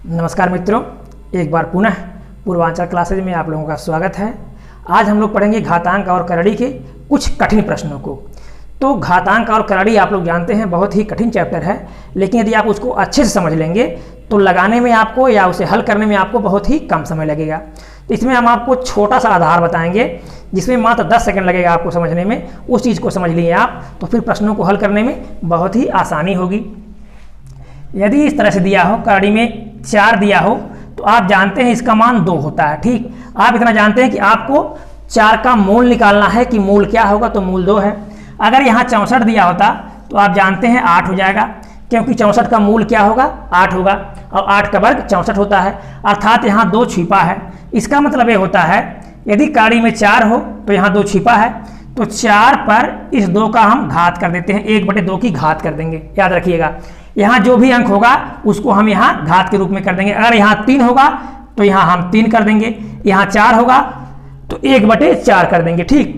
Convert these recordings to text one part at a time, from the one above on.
नमस्कार मित्रों, एक बार पुनः पूर्वांचल क्लासेज में आप लोगों का स्वागत है। आज हम लोग पढ़ेंगे घातांक और करड़ी के कुछ कठिन प्रश्नों को। तो घातांक और करड़ी आप लोग जानते हैं बहुत ही कठिन चैप्टर है, लेकिन यदि आप उसको अच्छे से समझ लेंगे तो लगाने में आपको या उसे हल करने में आपको बहुत ही कम समय लगेगा। तो इसमें हम आपको छोटा सा आधार बताएंगे जिसमें मात्र 10 सेकंड लगेगा आपको समझने में। उस चीज़ को समझ लिए आप तो फिर प्रश्नों को हल करने में बहुत ही आसानी होगी। यदि इस तरह से दिया हो, करड़ी में 4 दिया हो, तो आप जानते हैं इसका मान 2 होता है। ठीक, आप इतना जानते हैं कि आपको 4 का मूल निकालना है कि मूल क्या होगा, तो मूल 2 है। अगर यहाँ 64 दिया होता तो आप जानते हैं 8 हो जाएगा, क्योंकि 64 का मूल क्या होगा, 8 होगा, और 8 का वर्ग 64 होता है, अर्थात यहाँ 2 छिपा है। इसका मतलब ये होता है यदि करड़ी में 4 हो तो यहाँ 2 छिपा है, तो 4 पर इस 2 का हम घात कर देते हैं, 1/2 की घात कर देंगे। याद रखिएगा, यहाँ जो भी अंक होगा उसको हम यहाँ घात के रूप में कर देंगे। अगर यहाँ 3 होगा तो यहाँ हम 3 कर देंगे, यहाँ 4 होगा तो 1/4 कर देंगे। ठीक,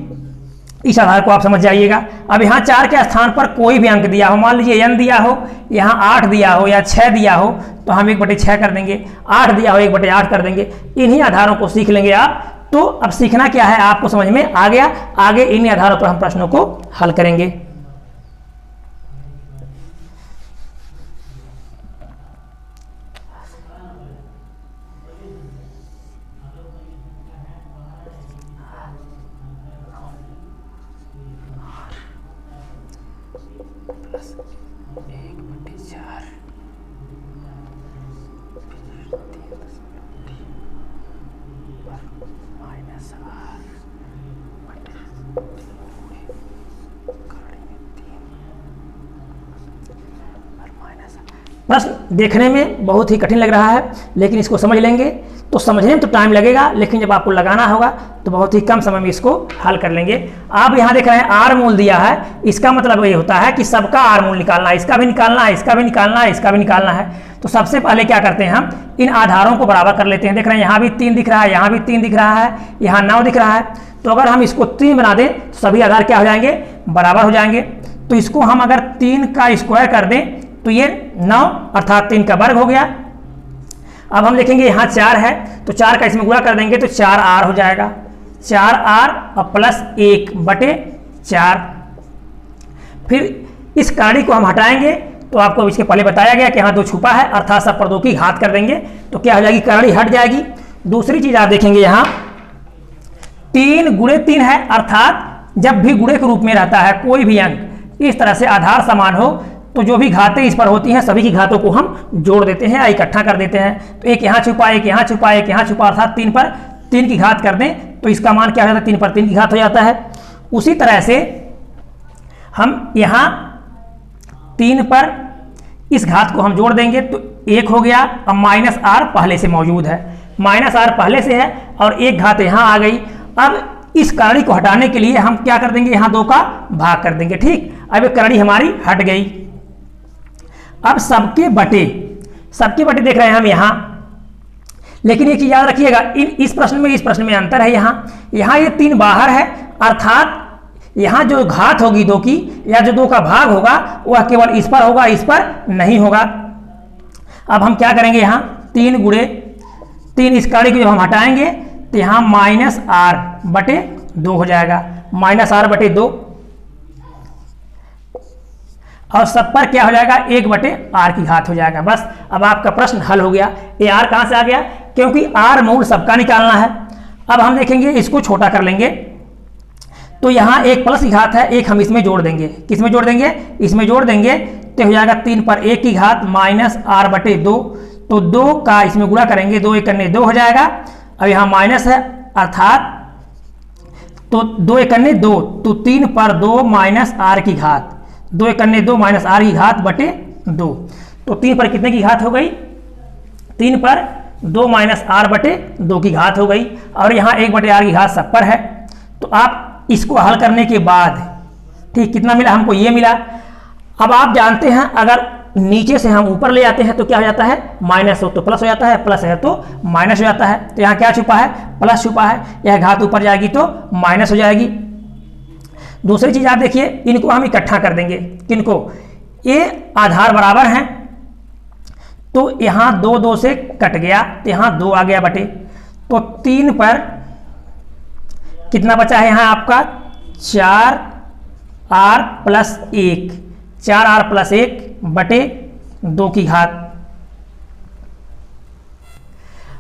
इस आधार को आप समझ जाइएगा। अब यहाँ 4 के स्थान पर कोई भी अंक दिया हो, मान लीजिए n दिया हो, यहाँ 8 दिया हो या 6 दिया हो, तो हम 1/6 कर देंगे। 8 दिया हो 1/8 कर देंगे। इन्हीं आधारों को सीख लेंगे आप। तो अब सीखना क्या है आपको समझ में आ गया। आगे इन्हीं आधारों पर हम प्रश्नों को हल करेंगे। प्रश्न देखने में बहुत ही कठिन लग रहा है, लेकिन इसको समझ लेंगे तो समझने में तो टाइम लगेगा, लेकिन जब आपको लगाना होगा तो बहुत ही कम समय में इसको हल कर लेंगे। आप यहाँ देख रहे हैं आर मूल दिया है, इसका मतलब ये होता है कि सबका आर मूल निकालना है, इसका भी निकालना है, इसका भी निकालना है, इसका भी निकालना है। तो सबसे पहले क्या करते हैं, हम इन आधारों को बराबर कर लेते हैं। देख रहे हैं यहाँ भी 3 दिख रहा है, यहाँ भी 3 दिख रहा है, यहाँ 9 दिख रहा है। तो अगर हम इसको 3 बना दें तो सभी आधार क्या हो जाएंगे, बराबर हो जाएंगे। तो इसको हम अगर 3 का स्क्वायर कर दें तो ये 9 अर्थात 3 का वर्ग हो गया। अब हम लिखेंगे यहाँ 4 है तो 4 का इसमें गुणा कर देंगे तो 4r हो जाएगा। 4r और प्लस 1/4। फिर इस करड़ी को हम हटाएंगे तो आपको इसके पहले बताया गया कि यहाँ 2 छुपा है, अर्थात सब पर 2 की घात कर देंगे तो क्या हो जाएगी, करड़ी हट जाएगी। दूसरी चीज आप देखेंगे यहाँ 3 गुणे 3 है, अर्थात जब भी गुणे के रूप में रहता है कोई भी अंक इस तरह से आधार समान हो तो जो भी घातें इस पर होती हैं सभी की घातों को हम जोड़ देते हैं या इकट्ठा कर देते हैं। तो एक यहाँ छुपा, एक यहाँ छुपा, एक यहाँ छुपा, अर्थात 3 पर 3 की घात कर दें तो इसका मान क्या हो जाता है, 3 पर 3 की घात हो जाता है। उसी तरह से हम यहाँ 3 पर इस घात को हम जोड़ देंगे तो 1 हो गया। अब -r पहले से मौजूद है, -r पहले से है और एक घात यहाँ आ गई। अब इस करड़ी को हटाने के लिए हम क्या कर देंगे, यहाँ 2 का भाग कर देंगे। ठीक, अब ये करड़ी हमारी हट गई। अब सबके बटे देख रहे हैं हम यहाँ, लेकिन एक चीज याद रखिएगा, इस प्रश्न में अंतर है। यहाँ ये 3 बाहर है, अर्थात यहाँ जो घात होगी 2 की या जो 2 का भाग होगा वह केवल इस पर होगा, इस पर नहीं होगा। अब हम क्या करेंगे, यहाँ 3 गुणे 3 इस करड़ी को जब हम हटाएंगे तो यहाँ -r/2 हो जाएगा, -r/2। और सब पर क्या हो जाएगा, 1/r की घात हो जाएगा। बस अब आपका प्रश्न हल हो गया। ये r कहाँ से आ गया, क्योंकि r मूल सबका निकालना है। अब हम देखेंगे इसको छोटा कर लेंगे तो यहाँ 1 प्लस की घात है, 1 हम इसमें जोड़ देंगे। किसमें जोड़ देंगे, इसमें जोड़ देंगे तो हो जाएगा 3 पर 1 की घात -r/2। तो 2 का इसमें गुणा करेंगे, 2 1 करने 2 हो जाएगा। अब यहाँ माइनस है, अर्थात तो 2 1 करने 2, तो 3 पर 2 -r की घात, 2 1 करने 2 -r की घात बटे 2। तो 3 पर कितने की घात हो गई, 3 पर 2 -r/2 की घात हो गई। और यहाँ 1/r की घात सब पर है। तो आप इसको हल करने के बाद ठीक कितना मिला, हमको ये मिला। अब आप जानते हैं अगर नीचे से हम ऊपर ले आते हैं तो क्या हो जाता है, माइनस हो तो प्लस हो जाता है, प्लस है तो माइनस हो जाता है। तो यहाँ क्या छुपा है, प्लस छुपा है। यह घात ऊपर जाएगी तो माइनस हो जाएगी। दूसरी चीज आप देखिए, इनको हम इकट्ठा कर देंगे। किनको, ये आधार बराबर हैं तो यहाँ 2 2 से कट गया, तो यहाँ 2 आ गया बटे, तो 3 पर कितना बचा है यहाँ आपका 4r प्लस 1, 4r प्लस 1 बटे 2 की घात।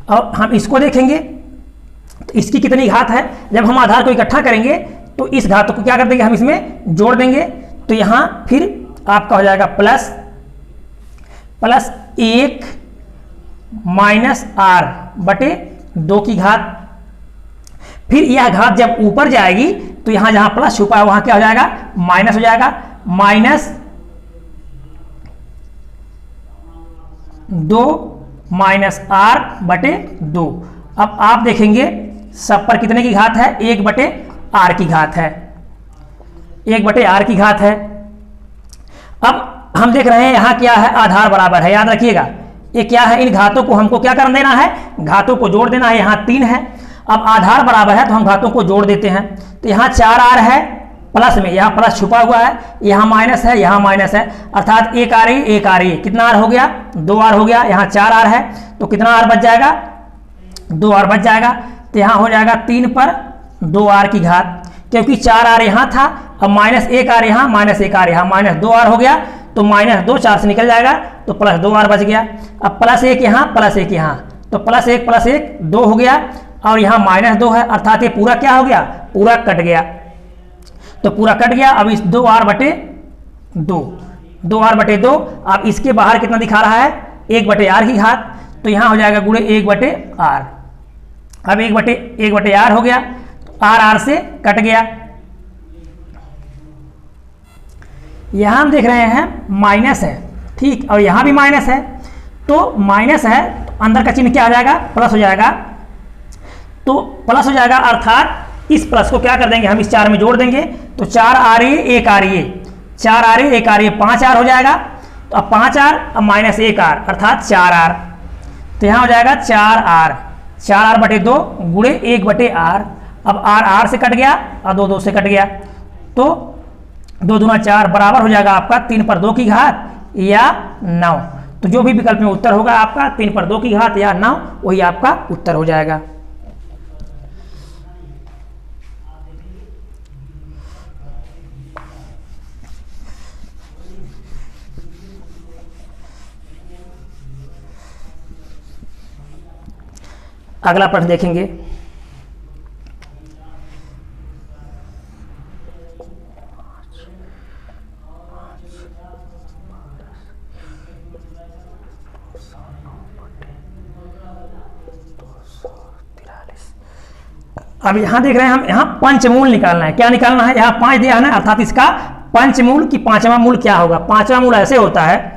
अब हम इसको देखेंगे तो इसकी कितनी घात है। जब हम आधार को इकट्ठा करेंगे तो इस घात को क्या कर देंगे, हम इसमें जोड़ देंगे, तो यहाँ फिर आपका हो जाएगा प्लस 1 माइनस r बटे 2 की घात। फिर यह घात जब ऊपर जाएगी तो यहाँ जहाँ प्लस छुपा है वहाँ क्या हो जाएगा, माइनस हो जाएगा, माइनस 2 माइनस r बटे 2। अब आप देखेंगे सब पर कितने की घात है, 1 बटे r की घात है, 1 बटे r की घात है। अब हम देख रहे हैं यहाँ क्या है, आधार बराबर है, याद रखिएगा ये क्या है, इन घातों को हमको क्या कर देना है, घातों को जोड़ देना है। यहाँ 3 है, अब आधार बराबर है तो हम घातों को जोड़ देते हैं। तो यहाँ 4r है प्लस में, यहाँ प्लस छुपा हुआ है, यहाँ माइनस है, यहाँ माइनस है, अर्थात 1 आ रही, कितना r हो गया, 2r हो गया। यहाँ 4r है तो कितना r बच जाएगा, 2r बच जाएगा। तो यहाँ हो जाएगा 3 पर 2r की घात, क्योंकि 4r यहाँ था, अब माइनस 1r यहाँ, माइनस 1r यहाँ, माइनस 2r हो गया, तो माइनस 2 4 से निकल जाएगा, तो प्लस 2r बच गया। अब प्लस 1 यहाँ, प्लस 1 यहाँ, तो प्लस 1 2 हो गया, और यहाँ माइनस 2 है, अर्थात ये पूरा क्या हो गया, पूरा कट गया, तो पूरा कट गया। अब इस 2r बटे 2, अब इसके बाहर कितना दिखा रहा है, 1 बटे r की घात, तो यहाँ हो जाएगा गुणे 1 बटे r। अब 1 बटे r हो गया, तो r से कट गया। यहाँ हम देख रहे हैं माइनस है, ठीक, और यहाँ भी माइनस है, तो माइनस है तो अंदर का चिन्ह क्या आ जाएगा, प्लस हो जाएगा, तो प्लस हो जाएगा, अर्थात इस प्लस को क्या कर देंगे, हम इस 4 में जोड़ देंगे, तो 4r 1 r 4r 1 r 5r हो जाएगा। तो अब 5r, अब माइनस 1r अर्थात 4r, तो यहाँ हो जाएगा 4r बटे 2 गुणे 1 बटे r। अब r से कट गया और 2 2 से कट गया, तो 2 दूना 4 बराबर हो जाएगा आपका 3 पर 2 की घात या 9। तो जो भी विकल्प में उत्तर होगा आपका 3 पर 2 की घात या 9, वही आपका उत्तर हो जाएगा। अगला प्रश्न देखेंगे। अब यहां देख रहे हैं हम, यहां पंचमूल निकालना है। क्या निकालना है, यहां 5 दिया है ना, अर्थात इसका पंचमूल की 5वां मूल क्या होगा। 5वां मूल ऐसे होता है,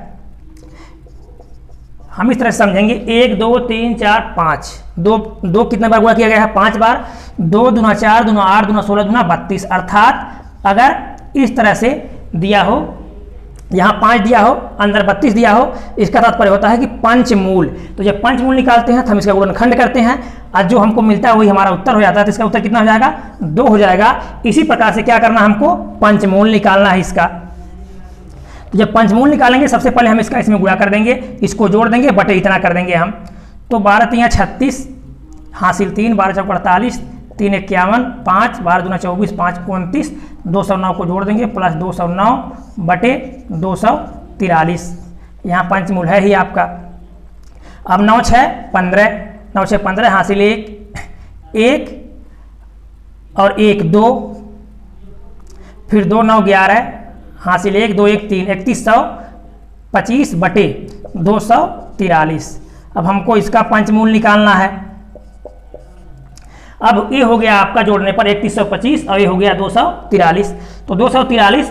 हम इस तरह से समझेंगे, 1 2 3 4 5, 2 कितने बार गुणा किया गया है, 5 बार, 2 दूना 4 दूना 8 दूना 16 दूना 32, अर्थात अगर इस तरह से दिया हो, यहाँ 5 दिया हो, अंदर 32 दिया हो, इसका तात्पर्य होता है कि पंचमूल। तो जब पंचमूल निकालते हैं तो हम इसका गुणनखंड करते हैं, और जो हमको मिलता है वही हमारा उत्तर हो जाता है। तो इसका उत्तर कितना हो जाएगा, 2 हो जाएगा। इसी प्रकार से क्या करना, हमको पंचमूल निकालना है इसका। तो जब पंचमूल निकालेंगे सबसे पहले हम इसका इसमें गुणा कर देंगे, इसको जोड़ देंगे, बटे इतना कर देंगे हम। तो 12 3 36 हासिल 3, 12 4 48, 3 51, 5 12 दूना 24, 5 29, 209 को जोड़ देंगे, प्लस 209 बटे 243। यहाँ पंचमूल है ही आपका। अब 9 6 15, 9 6 15 हासिल 1 और 1 2, फिर 2 9 11 हासिल 1 2 1 3, 3125 बटे 243। अब हमको इसका पंचमूल निकालना है। अब ये हो गया आपका जोड़ने पर 3125 और ये हो गया 243। तो 243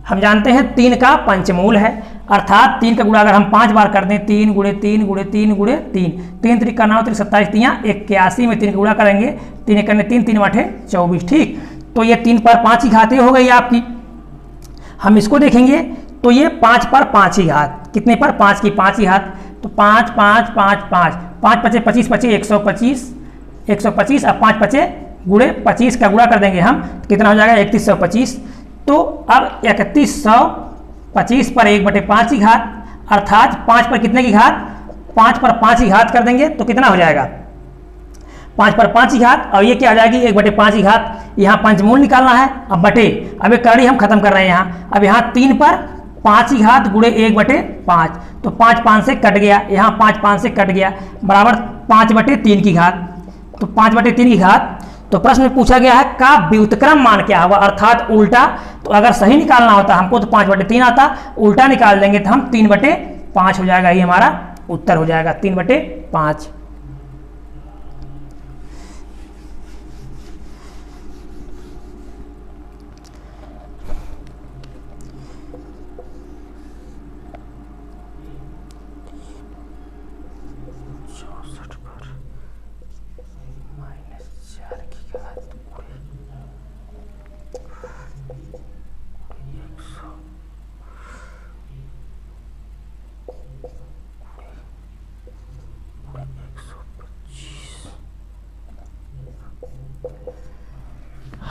हम जानते हैं 3 का पंचमूल है, अर्थात 3 का गुणा अगर हम 5 बार कर दें, 3 गुणे 3 गुणे 3 गुणे 3, 3 3 का 9 3 27 3 81 में 3 का गुणा करेंगे, 3 करने 3 3 8 24, ठीक। तो ये 3 पर 5 की घातें हो गई आपकी। हम इसको देखेंगे तो ये 5 पर 5 की घात, कितने पर, 5 की 5 की घात, तो 5 5 5 5 5 पचे 25 पचे 125, अब 5 पचे गुणे 25 का गुणा कर देंगे हम, तो कितना हो जाएगा 3125। तो अब 3125 पर 1/5 की घात, अर्थात 5 पर कितने की घात, 5 पर 5 की घात कर देंगे तो कितना हो जाएगा, 5 पर 5 की घात, और ये क्या आ जाएगी 1/5 की घात। यहाँ पंचमूल निकालना है, अब बटे, अब एक करड़ी हम खत्म कर रहे हैं यहाँ। अब यहाँ 3 पर 5 की घात गुणे 1/5, तो 5 5 से कट गया, यहाँ 5 5 से कट गया, बराबर 5/3 की घात। तो 5/3 की घात। तो प्रश्न में पूछा गया है का व्युत्क्रम मान क्या होगा, अर्थात उल्टा। तो अगर सही निकालना होता हमको तो 5/3 आता, उल्टा निकाल देंगे तो हम 3/5 हो जाएगा, ये हमारा उत्तर हो जाएगा 3/5।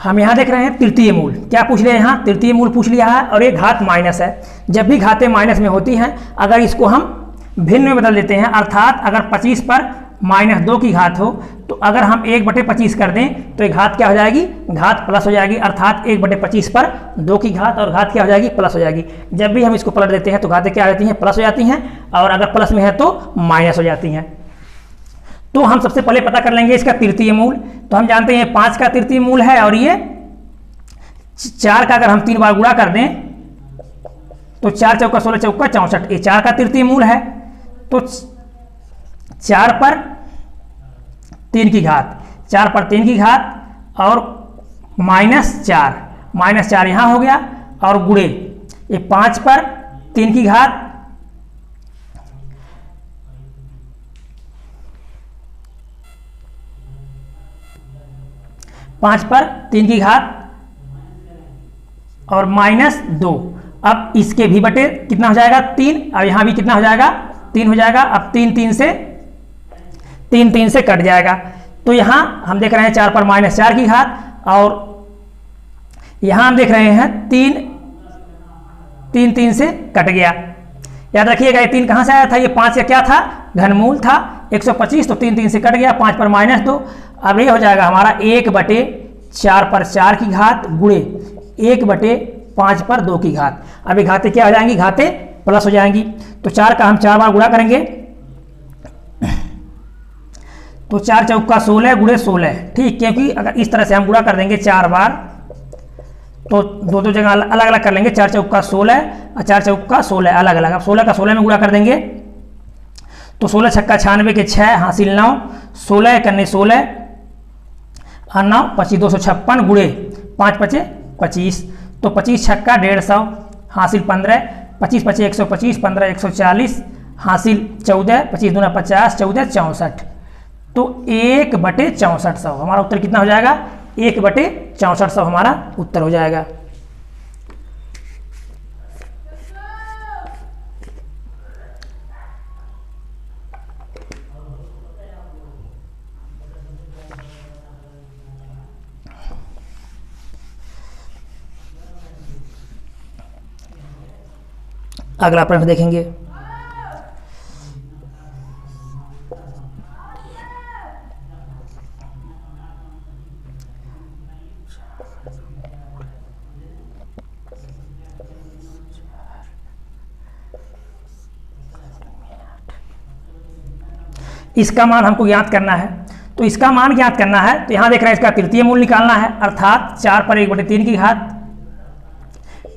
हम यहाँ देख रहे हैं तृतीय मूल, क्या पूछ लिया यहाँ, तृतीय मूल पूछ लिया है, और ये घात माइनस है। जब भी घातें माइनस में होती हैं, अगर इसको हम भिन्न में बदल देते हैं, अर्थात अगर 25 पर -2 की घात हो, तो अगर हम 1/25 कर दें तो ये घात क्या हो जाएगी, घात प्लस हो जाएगी, अर्थात 1/25 पर 2 की घात, और घात क्या हो जाएगी, प्लस हो जाएगी। जब भी हम इसको पलट देते हैं तो घातें क्या हो जाती हैं, प्लस हो जाती हैं, और अगर प्लस में है तो माइनस हो जाती हैं। तो हम सबसे पहले पता कर लेंगे इसका तृतीय मूल। तो हम जानते हैं 5 का तृतीय मूल है, और ये 4 का अगर हम 3 बार गुणा कर दें तो 4 चौका 16 चौका 64, ये 4 का तृतीय मूल है। तो 4 पर 3 की घात, 4 पर 3 की घात, और -4 यहाँ हो गया, और गुणे ये 5 पर 3 की घात, पाँच पर 3 की घात और -2। अब इसके भी बटे कितना हो जाएगा 3, और यहाँ भी कितना हो जाएगा 3 हो जाएगा। अब 3 से कट जाएगा। तो यहाँ हम देख रहे हैं 4 पर -4 की घात, और यहाँ हम देख रहे हैं 3 से कट गया। याद रखिएगा ये 3 कहाँ से आया था, ये 5 का क्या था, घनमूल था 125, तो 3 से कट गया, 5 पर -2। अब ये हो जाएगा हमारा 1/4 पर 4 की घात गुणे 1/5 पर 2 की घात। अब ये घातें क्या हो जाएंगी, घातें प्लस हो जाएंगी। तो 4 का हम 4 बार गुणा करेंगे, तो 4 चौका 16 गुणे 16, ठीक, क्योंकि अगर इस तरह से हम गुणा कर देंगे 4 बार तो दो जगह अलग अलग कर लेंगे, 4 चौका 16 और 4 चौका 16 अलग अलग। अब 16 का 16 में गुणा कर देंगे तो 16 छक्का 96 के 6 हासिल 9, 16 करने 16 और 9 25 256 गुणे 5 5 25, तो 25 छक्का 150 हासिल 15, 25 5 125, 15 140 हासिल 14, 25 दूना 50, 14 64। तो 1/6400 हमारा उत्तर कितना हो जाएगा, 1/6400 हमारा उत्तर हो जाएगा। अगला प्रश्न देखेंगे। इसका मान हमको ज्ञात करना है। तो इसका मान ज्ञात करना है तो यहां देख रहे हैं इसका तृतीय मूल निकालना है, अर्थात 4 पर 1/3 की घात,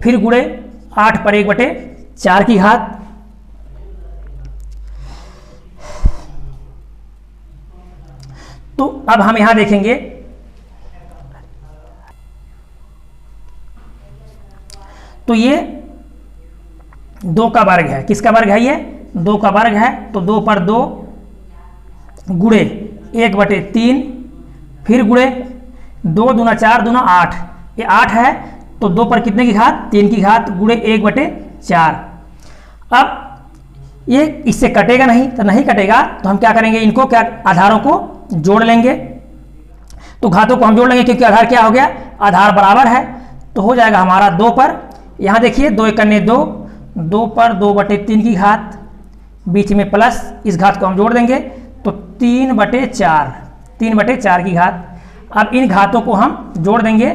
फिर गुणे 8 पर 1/4 की घात, तो अब हम यहां देखेंगे तो ये 2 का वर्ग है। किसका वर्ग है, ये 2 का वर्ग है। तो 2 पर 2 गुणे 1/3, फिर गुणे 2 दूना 4 दूना 8, ये 8 है। तो 2 पर कितने की घात, 3 की घात गुणे 1/4। अब ये इससे कटेगा नहीं, तो नहीं कटेगा तो हम क्या करेंगे, इनको क्या आधारों को जोड़ लेंगे। तो घातों को हम जोड़ लेंगे क्योंकि आधार क्या हो गया, आधार बराबर है। तो हो जाएगा हमारा 2 पर, यहाँ देखिए 2 एकन्ने 2, 2 पर 2/3 की घात, बीच में प्लस, इस घात को हम जोड़ देंगे तो 3/4, 3/4 की घात। अब इन घातों को हम जोड़ देंगे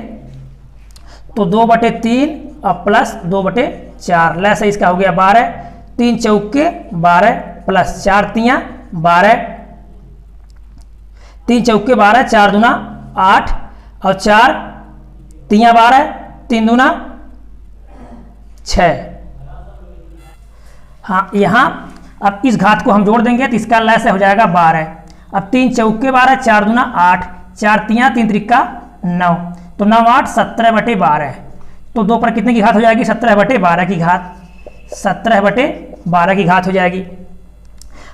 तो 2/3 और प्लस 2/4, लैस है इसका हो गया 12, 3 चौके 12 प्लस 4 तियाँ 12, 3 चौके 12, 4 दूना 8 और 4 तियाँ 12, 3 दूना 6। हाँ, यहाँ अब इस घात को हम जोड़ देंगे तो इसका लैस हो जाएगा 12। अब 3 चौके 12, 4 दूना 8, 4 तियाँ 3 त्रिका 9, तो 9 8 17/12। तो 2 पर कितने की घात हो जाएगी? 17/12 की घात, 17/12 की घात हो जाएगी।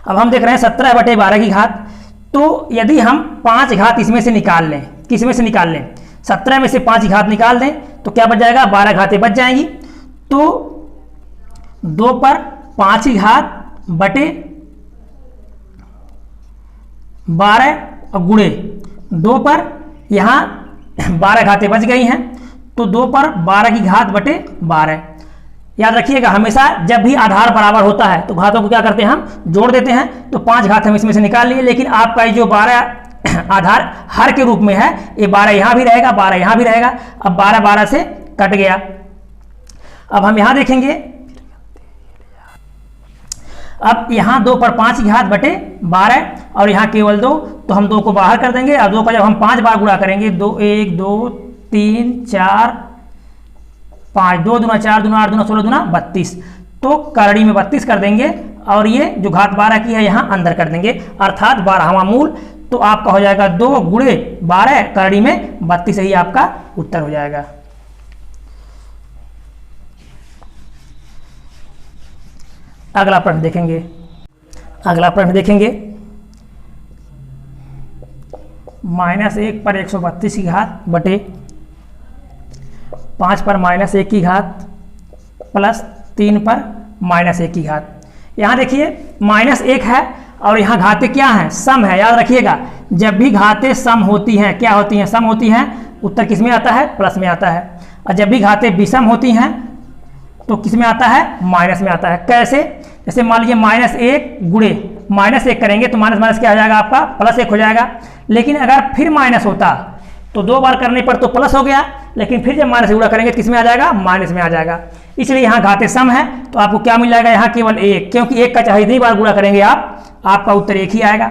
अब हम देख रहे हैं 17/12 की घात, तो यदि हम 5 घात इसमें से निकाल लें, किस में से निकाल लें? 17 में से 5 घात निकाल दें तो क्या बच जाएगा? 12 घातें बच जाएंगी। तो 2 पर 5 की घात बटे 12 और गुणे 2 पर यहाँ 12 घातें बच गई हैं, तो 2 पर 12 की घात बटे 12। याद रखिएगा, हमेशा जब भी आधार बराबर होता है तो घातों को क्या करते हैं? हम जोड़ देते हैं। तो 5 घात हम इसमें से निकाल लिए, लेकिन आपका ये जो 12 आधार हर के रूप में है, ये 12 यहाँ भी रहेगा, 12 यहाँ भी रहेगा। अब 12 12 से कट गया। अब हम यहाँ देखेंगे, अब यहाँ 2 पर 5 की घात बटे 12 और यहाँ केवल 2, तो हम 2 को बाहर कर देंगे। और 2 का जब हम 5 बार गुणा करेंगे, 2 1 2 3 4 5, 2 दूना 4 दूना 8 दूना 16 दूना 32, तो करड़ी में 32 कर देंगे और ये जो घात 12 की है यहाँ अंदर कर देंगे, अर्थात 12वां मूल। तो आपका हो जाएगा 2 गुणे 12 करड़ी में 32, ही आपका उत्तर हो जाएगा। अगला प्रश्न देखेंगे, अगला प्रश्न देखेंगे, -1 पर 132 की घात बटे 5 पर -1 की घात प्लस 3 पर -1 की घात। यहाँ देखिए -1 है और यहाँ घातें क्या हैं? सम है। याद रखिएगा, जब भी घातें सम होती हैं, क्या होती हैं? सम होती हैं। उत्तर किस में आता है? प्लस में आता है। और जब भी घातें विषम होती हैं तो किस में आता है? माइनस में आता है। कैसे? जैसे मान लीजिए -1 गुणे -1 करेंगे तो माइनस माइनस क्या हो जाएगा? आपका +1 हो जाएगा। लेकिन अगर फिर माइनस होता तो 2 बार करने पर तो प्लस हो गया, लेकिन फिर जब माइनस गुणा करेंगे तो किस में आ जाएगा? माइनस में आ जाएगा। इसलिए यहाँ घातें सम है, तो आपको क्या मिल जाएगा? यहाँ केवल 1, क्योंकि 1 का चाहे जितनी बार गुणा करेंगे आपका उत्तर 1 ही आएगा।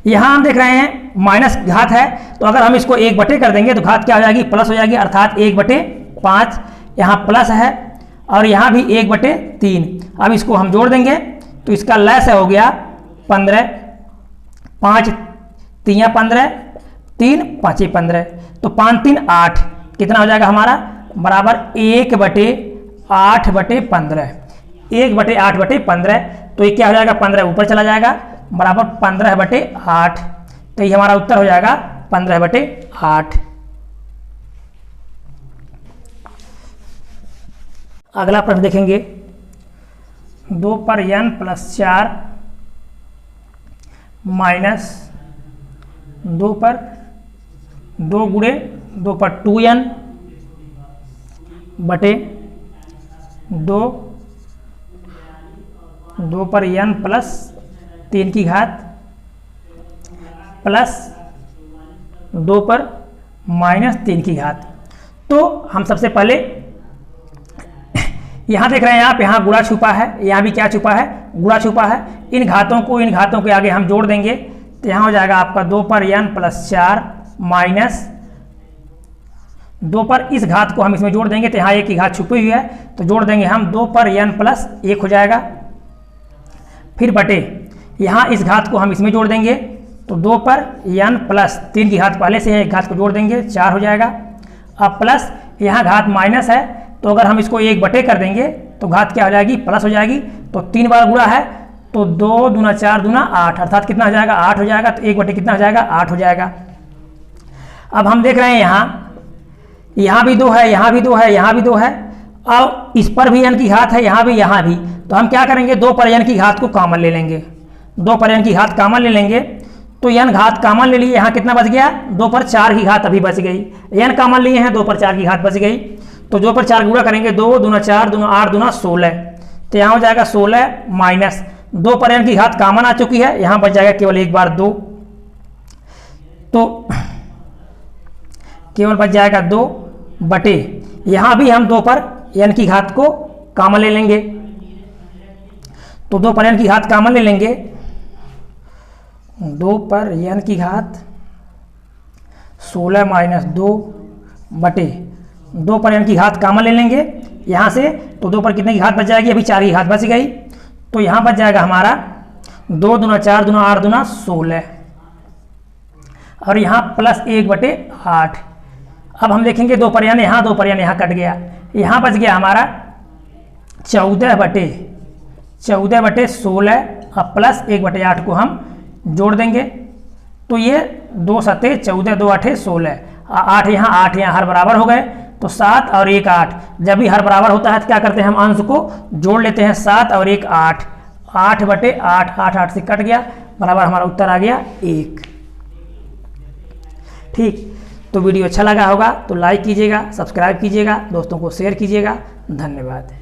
यहाँ हम देख रहे हैं माइनस घात है, तो अगर हम इसको 1/, कर देंगे तो घात क्या हो जाएगी? प्लस हो जाएगी, अर्थात 1/5। यहाँ प्लस है और यहाँ भी 1/3। अब इसको हम जोड़ देंगे तो इसका लैस हो गया 15, 5 तियाँ 15, 3 5 15, तो 5 3 8, कितना हो जाएगा हमारा? बराबर 1/8/15, 1/8/15। तो ये क्या हो जाएगा? 15 ऊपर चला जाएगा, बराबर 15/8। तो ये हमारा उत्तर हो जाएगा 15/8। अगला प्रश्न देखेंगे, 2 पर n + 4 माइनस 2 पर 2 गुणे 2 पर 2n बटे 2 पर n + 3 की घात प्लस 2 पर -3 की घात। तो हम सबसे पहले यहाँ देख रहे हैं आप, यहाँ गुणा छुपा है, यहाँ भी क्या छुपा है? गुणा छुपा है। इन घातों के आगे हम जोड़ देंगे तो यहाँ हो जाएगा आपका 2 पर n + 4 माइनस 2 पर इस घात को हम इसमें जोड़ देंगे तो यहाँ 1 की घात छुपी हुई है, तो जोड़ देंगे हम 2 पर n + 1 हो जाएगा। फिर बटे यहाँ इस घात को हम इसमें जोड़ देंगे तो 2 पर n + 3 की घात पहले से है, एक घात को जोड़ देंगे 4 हो जाएगा। अब प्लस यहाँ घात माइनस है, तो अगर हम इसको 1/, कर देंगे तो घात क्या हो जाएगी? प्लस हो जाएगी। तो 3 बार गुणा है तो 2 दूना 4 दूना 8, अर्थात कितना हो जाएगा? 8 हो जाएगा। तो 1/, कितना हो जाएगा? 8 हो जाएगा। अब हम देख रहे हैं यहाँ भी 2 है, यहाँ भी 2 है, यहाँ भी 2 है, और इस पर भी n की घात है, यहाँ भी। तो हम क्या करेंगे? 2 पर n की घात को कॉमन ले लेंगे, 2 पर n की घात कॉमन ले लेंगे तो n घात कॉमन ले लिए, यहाँ कितना बच गया? 2 पर 4 की घात अभी बच गई। n कॉमन लिए हैं, 2 पर 4 की घात बच गई। तो 2 पर 4 गुणा करेंगे, 2 दूना 4 दूना 8 दूना 16, तो यहाँ हो जाएगा 16 माइनस 2 पर n की घात कॉमन आ चुकी है, यहाँ बच जाएगा केवल एक बार 2, तो केवल बच जाएगा 2 बटे, यहाँ भी हम 2 पर n की घात को कॉमन ले लेंगे, तो 2 पर n की घात कॉमन ले लेंगे, 2 पर n की घात 16 माइनस 2 बटे 2 पर n की घात कॉमन ले लेंगे यहाँ से, तो 2 पर कितने की घात बच जाएगी, अभी 4 की घात बच गई, तो यहाँ बच जाएगा हमारा 2 दूना 4 दूना 8 दूना 16, और यहाँ प्लस 1 बटे 8। अब हम देखेंगे 2 पर n यहाँ, 2 पर n यहाँ कट गया, यहाँ बच गया हमारा 14 बटे 16, अब प्लस 1 बटे 8 को हम जोड़ देंगे, तो ये 2 सते 14, 2 8 16, 8 यहाँ हर बराबर हो गए, तो 7 और 1 8, जब भी हर बराबर होता है तो क्या करते हैं हम अंश को जोड़ लेते हैं, 7 और 1 8, 8 बटे 8, 8 8 से कट गया, बराबर हमारा उत्तर आ गया 1। ठीक, तो वीडियो अच्छा लगा होगा तो लाइक कीजिएगा, सब्सक्राइब कीजिएगा, दोस्तों को शेयर कीजिएगा। धन्यवाद।